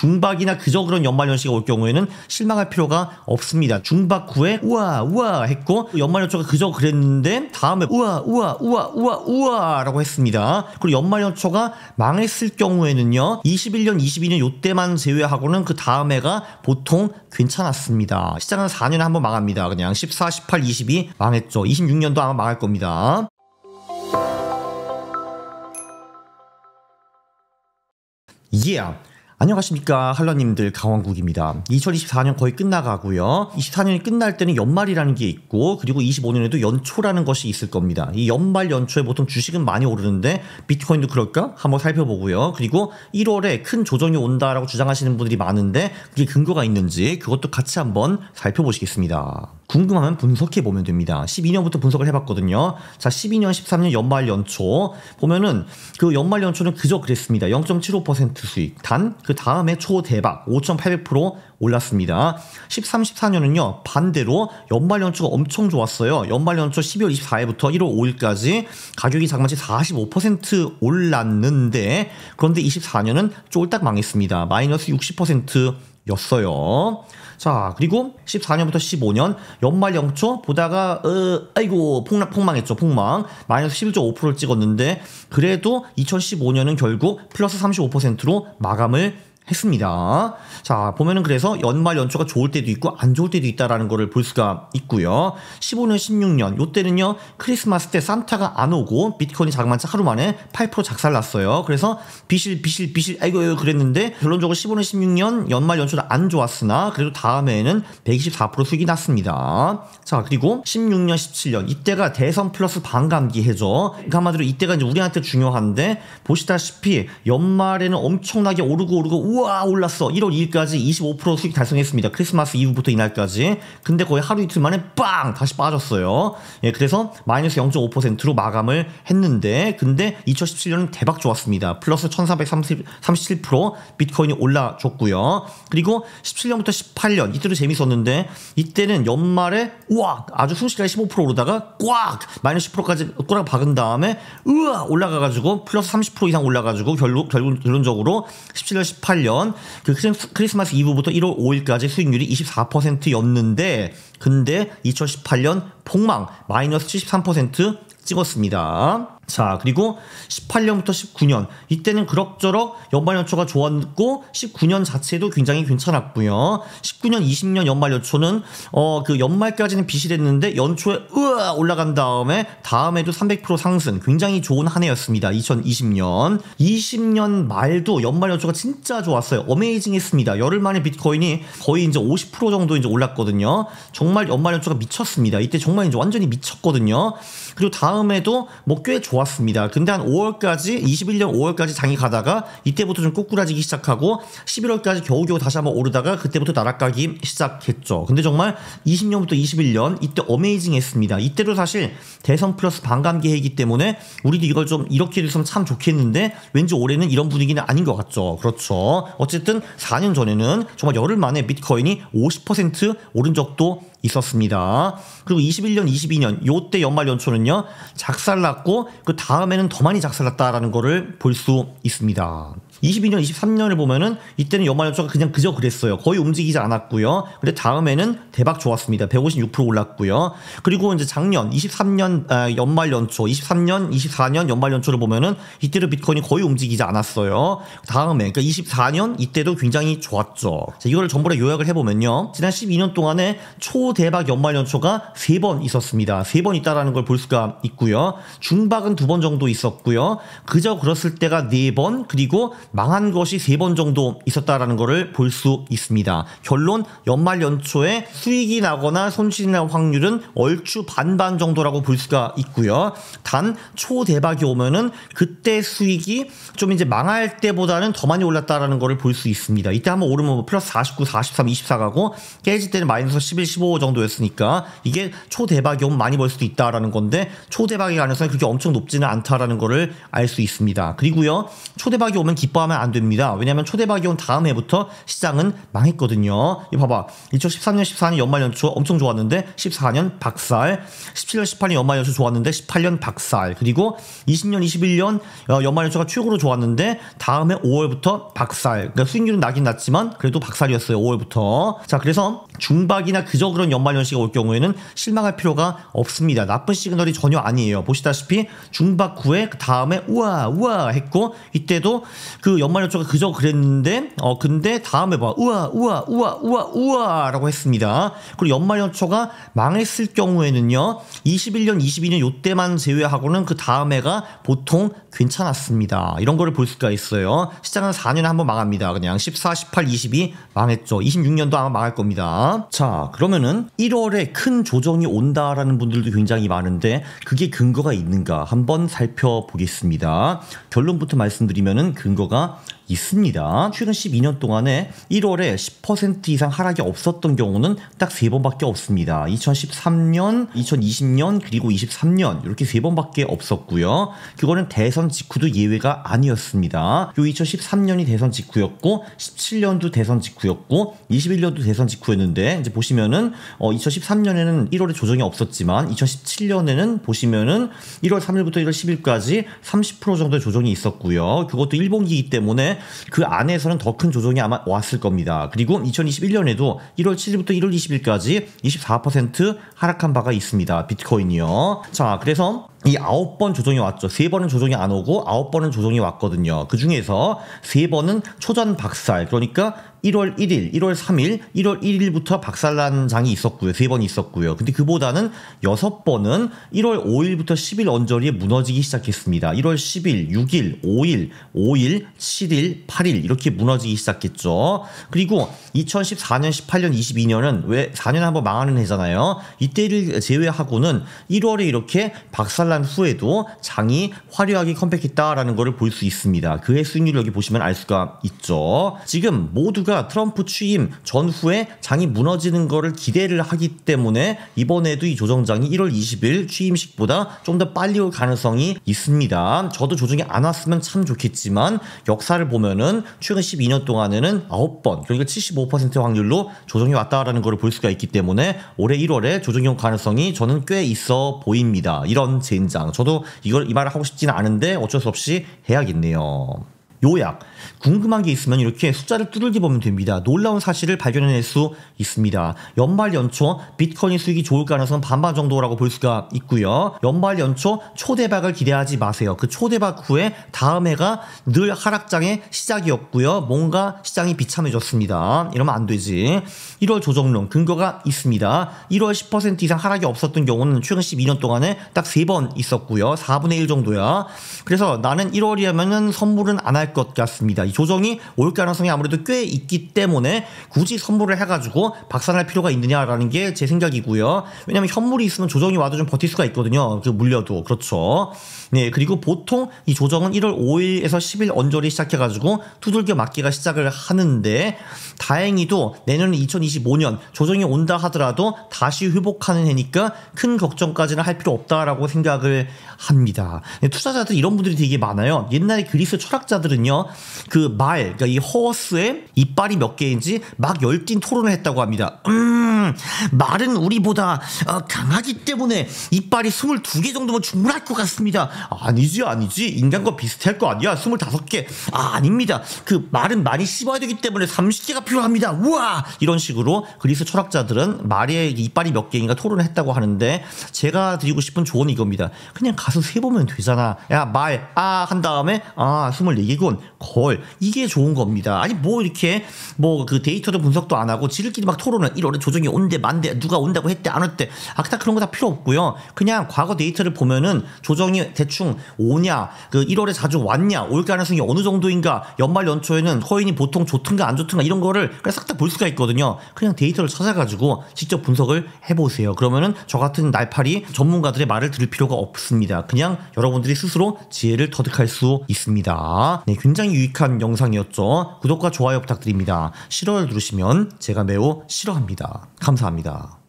중박이나 그저 그런 연말연시가 올 경우에는 실망할 필요가 없습니다. 중박 후에 우와 했고 연말연초가 그저 그랬는데 다음에 우와 라고 했습니다. 그리고 연말연초가 망했을 경우에는요 21년 22년 요때만 제외하고는 그 다음 해가 보통 괜찮았습니다. 시장은 4년에 한 번 망합니다. 그냥 14, 18, 22 망했죠. 26년도 아마 망할 겁니다. 안녕하십니까 한러님들, 강원국입니다. 2024년 거의 끝나가고요. 24년이 끝날 때는 연말이라는 게 있고, 그리고 25년에도 연초라는 것이 있을 겁니다. 이 연말 연초에 보통 주식은 많이 오르는데 비트코인도 그럴까? 한번 살펴보고요. 그리고 1월에 큰 조정이 온다라고 주장하시는 분들이 많은데 그게 근거가 있는지 그것도 같이 한번 살펴보시겠습니다. 궁금하면 분석해보면 됩니다. 12년부터 분석을 해봤거든요. 자, 12년, 13년 연말 연초 보면은 그 연말 연초는 그저 그랬습니다. 0.75% 수익. 단 그 다음에 초대박 5,800% 올랐습니다. 13, 14년은요 반대로 연말 연초가 엄청 좋았어요. 연말 연초 12월 24일부터 1월 5일까지 가격이 자그마치 45% 올랐는데, 그런데 24년은 쫄딱 망했습니다. 마이너스 60% 였어요. 자, 그리고 14년부터 15년 연말 연초 보다가 아이고 폭망했죠. 폭망. 마이너스 11.5%를 찍었는데 그래도 2015년은 결국 플러스 35%로 마감을 했습니다. 자, 보면은 그래서 연말 연초가 좋을 때도 있고 안 좋을 때도 있다라는 거를 볼 수가 있고요. 15년, 16년 요때는요 크리스마스 때 산타가 안 오고 비트코인이 자그마치 하루 만에 8% 작살났어요. 그래서 비실 아이고 그랬는데 결론적으로 15년, 16년 연말 연초는 안 좋았으나 그래도 다음해에는 124% 수익이 났습니다. 자, 그리고 16년, 17년 이때가 대선 플러스 반감기 해죠. 그러니까 한마디로 이때가 이제 우리한테 중요한데, 보시다시피 연말에는 엄청나게 오르고 우와 올랐어. 1월 2일까지 25% 수익 달성했습니다. 크리스마스 이후부터 이날까지. 근데 거의 하루 이틀 만에 빵 다시 빠졌어요. 예, 그래서 마이너스 0.5%로 마감을 했는데, 근데 2017년은 대박 좋았습니다. 플러스 1337% 비트코인이 올라줬고요. 그리고 17년부터 18년 이때도 재밌었는데, 이때는 연말에 우와 아주 순식간에 15% 오르다가 꽉 마이너스 10%까지 꼬락 박은 다음에 우와 올라가가지고 플러스 30% 이상 올라가지고 결론적으로 17년 18년 그 크리스마스 이브부터 1월 5일까지 수익률이 24%였는데, 근데 2018년 폭망 마이너스 73% 찍었습니다. 자, 그리고 18년부터 19년 이때는 그럭저럭 연말 연초가 좋았고 19년 자체도 굉장히 괜찮았고요. 19년 20년 연말 연초는 그 연말까지는 비실했는데 연초에 올라간 다음에도 300% 상승, 굉장히 좋은 한 해였습니다. 2020년 20년 말도 연말 연초가 진짜 좋았어요. 어메이징했습니다. 열흘 만에 비트코인이 거의 이제 50% 정도 이제 올랐거든요. 정말 연말 연초가 미쳤습니다. 이때 정말 이제 완전히 미쳤거든요. 그리고 다음에도 뭐 꽤 좋았습니다. 근데 한 5월까지 21년 5월까지 장이 가다가 이때부터 좀 꼬꾸라지기 시작하고 11월까지 겨우겨우 다시 한번 오르다가 그때부터 날아가기 시작했죠. 근데 정말 20년부터 21년 이때 어메이징했습니다. 이때도 사실 대선 플러스 반감기 해이기 때문에 우리도 이걸 좀 이렇게 됐으면 참 좋겠는데 왠지 올해는 이런 분위기는 아닌 것 같죠. 그렇죠. 어쨌든 4년 전에는 정말 열흘 만에 비트코인이 50% 오른 적도 있었습니다. 그리고 21년, 22년 요때 연말 연초는요 작살났고 그 다음에는 더 많이 작살났다라는 거를 볼 수 있습니다. 22년, 23년을 보면은 이때는 연말 연초가 그냥 그저 그랬어요. 거의 움직이지 않았고요. 근데 다음에는 대박 좋았습니다. 156% 올랐고요. 그리고 이제 작년 23년 연말 연초, 23년, 24년 연말 연초를 보면은 이때도 비트코인이 거의 움직이지 않았어요. 다음에 그러니까 24년 이때도 굉장히 좋았죠. 자, 이거를 전부 다 요약을 해보면요. 지난 12년 동안에 초대박 연말 연초가 3번 있었습니다. 3번 있다라는 걸 볼 수가 있고요. 중박은 2번 정도 있었고요. 그저 그랬을 때가 4번, 그리고 망한 것이 3번 정도 있었다라는 것을 볼 수 있습니다. 결론 연말 연초에 수익이 나거나 손실이 날 확률은 얼추 반반 정도라고 볼 수가 있고요. 단 초대박이 오면은 그때 수익이 좀 이제 망할 때보다는 더 많이 올랐다라는 것을 볼 수 있습니다. 이때 한번 오르면 뭐 플러스 49, 43, 24 가고 깨질 때는 마이너스 11, 15 정도였으니까 이게 초대박이 오면 많이 벌 수도 있다라는 건데, 초대박이 가능성이 그렇게 엄청 높지는 않다라는 것을 알 수 있습니다. 그리고요 초대박이 오면 기뻐 하면 안 됩니다. 왜냐하면 초대박이 온 다음 해부터 시장은 망했거든요. 이 봐봐. 2013년, 14년 연말 연초 엄청 좋았는데 14년 박살, 17년, 18년 연말 연초 좋았는데 18년 박살, 그리고 20년, 21년 연말 연초가 최고로 좋았는데 다음해 5월부터 박살. 그러니까 수익률은 나긴 났지만 그래도 박살이었어요. 5월부터. 자, 그래서 중박이나 그저 그런 연말 연시가 올 경우에는 실망할 필요가 없습니다. 나쁜 시그널이 전혀 아니에요. 보시다시피 중박 후에 그 다음에 우와 했고, 이때도 그 연말 연초가 그저 그랬는데 근데 다음에 봐 우와라고 했습니다. 그리고 연말 연초가 망했을 경우에는요 21년 22년 요때만 제외하고는 그 다음 해가 보통 괜찮았습니다. 이런 거를 볼 수가 있어요. 시장은 4년에 한번 망합니다. 그냥 14, 18, 22 망했죠. 26년도 아마 망할 겁니다. 자, 그러면은 1월에 큰 조정이 온다라는 분들도 굉장히 많은데 그게 근거가 있는가 한번 살펴보겠습니다. 결론부터 말씀드리면은 근거가 있습니다. 최근 12년 동안에 1월에 10% 이상 하락이 없었던 경우는 딱 3번밖에 없습니다. 2013년, 2020년, 그리고 23년 이렇게 3번밖에 없었고요. 그거는 대선 직후도 예외가 아니었습니다. 요 2013년이 대선 직후였고 17년도 대선 직후였고 21년도 대선 직후였는데 이제 보시면은 2013년에는 1월에 조정이 없었지만 2017년에는 보시면은 1월 3일부터 1월 10일까지 30% 정도의 조정이 있었고요. 그것도 1분기이기 때문에 그 안에서는 더 큰 조정이 아마 왔을 겁니다. 그리고 2021년에도 1월 7일부터 1월 20일까지 24% 하락한 바가 있습니다. 비트코인이요. 자, 그래서 이 9번 조정이 왔죠. 3번은 조정이 안 오고 9번은 조정이 왔거든요. 그 중에서 3번은 초전 박살, 그러니까 1월 1일, 1월 3일, 1월 1일부터 박살난 장이 있었고요. 3번이 있었고요. 근데 그보다는 6번은 1월 5일부터 10일 언저리에 무너지기 시작했습니다. 1월 10일, 6일, 5일, 5일, 7일, 8일 이렇게 무너지기 시작했죠. 그리고 2014년, 18년, 22년은 왜 4년에 한번 망하는 해잖아요. 이때를 제외하고는 1월에 이렇게 박살난 후에도 장이 화려하게 컴백했다라는 것을 볼 수 있습니다. 그의 수익률 여기 보시면 알 수가 있죠. 지금 모두가 트럼프 취임 전후에 장이 무너지는 거를 기대를 하기 때문에 이번에도 이 조정장이 1월 20일 취임식보다 좀 더 빨리 올 가능성이 있습니다. 저도 조정이 안 왔으면 참 좋겠지만 역사를 보면은 최근 12년 동안에는 9번, 그러니까 75% 확률로 조정이 왔다라는 걸 볼 수가 있기 때문에 올해 1월에 조정이 올 가능성이 저는 꽤 있어 보입니다. 이런 젠장. 저도 이 말을 하고 싶지는 않은데 어쩔 수 없이 해야겠네요. 요약. 궁금한 게 있으면 이렇게 숫자를 두들겨 보면 됩니다. 놀라운 사실을 발견해낼 수 있습니다. 연말 연초 비트코인 수익이 좋을 가능성은 반반 정도라고 볼 수가 있고요. 연말 연초 초대박을 기대하지 마세요. 그 초대박 후에 다음 해가 늘 하락장의 시작이었고요. 뭔가 시장이 비참해졌습니다. 이러면 안 되지. 1월 조정론 근거가 있습니다. 1월 10% 이상 하락이 없었던 경우는 최근 12년 동안에 딱 3번 있었고요. 4분의 1 정도야. 그래서 나는 1월이라면은 선물은 안 할 것 같습니다. 이 조정이 올 가능성이 아무래도 꽤 있기 때문에 굳이 선물을 해가지고 박살날 필요가 있느냐라는 게 제 생각이고요. 왜냐면 현물이 있으면 조정이 와도 좀 버틸 수가 있거든요. 그 물려도. 그렇죠. 네, 그리고 보통 이 조정은 1월 5일에서 10일 언저리 시작해가지고 두들겨 맞기가 시작을 하는데 다행히도 내년은 2025년 조정이 온다 하더라도 다시 회복하는 해니까 큰 걱정까지는 할 필요 없다라고 생각을 합니다. 투자자들 이런 분들이 되게 많아요. 옛날에 그리스 철학자들은요, 그 그러니까 이 허스의 이빨이 몇 개인지 막 열띤 토론을 했다고 합니다. 말은 우리보다 강하기 때문에 이빨이 22개 정도면 충분할 것 같습니다. 아니지. 인간과 비슷할 거 아니야. 25개. 아닙니다. 그 말은 많이 씹어야 되기 때문에 30개가 필요합니다. 우와! 이런 식으로 그리스 철학자들은 말에 이빨이 몇 개인가 토론을 했다고 하는데 제가 드리고 싶은 조언이 이겁니다. 그냥 가서 세보면 되잖아. 야, 한 다음에 24개군. 걸. 이게 좋은 겁니다. 아니 뭐 이렇게 뭐 그 데이터도 분석도 안 하고 지들끼리 막 토론을 1월에 조정이 온대 만대 누가 온다고 했대 안 왔대. 다 그런 거 다 필요 없고요. 그냥 과거 데이터를 보면은 조정이 대충 오냐, 그 1월에 자주 왔냐, 올 가능성이 어느 정도인가, 연말 연초에는 코인이 보통 좋든가 안 좋든가 이런 거를 그냥 싹 다 볼 수가 있거든요. 그냥 데이터를 찾아가지고 직접 분석을 해보세요. 그러면은 저 같은 날파리 전문가들의 말을 들을 필요가 없습니다. 그냥 여러분들이 스스로 지혜를 터득할 수 있습니다. 네, 굉장히 유익한 영상이었죠. 구독과 좋아요 부탁드립니다. 싫어요 누르시면 제가 매우 싫어합니다. 감사합니다.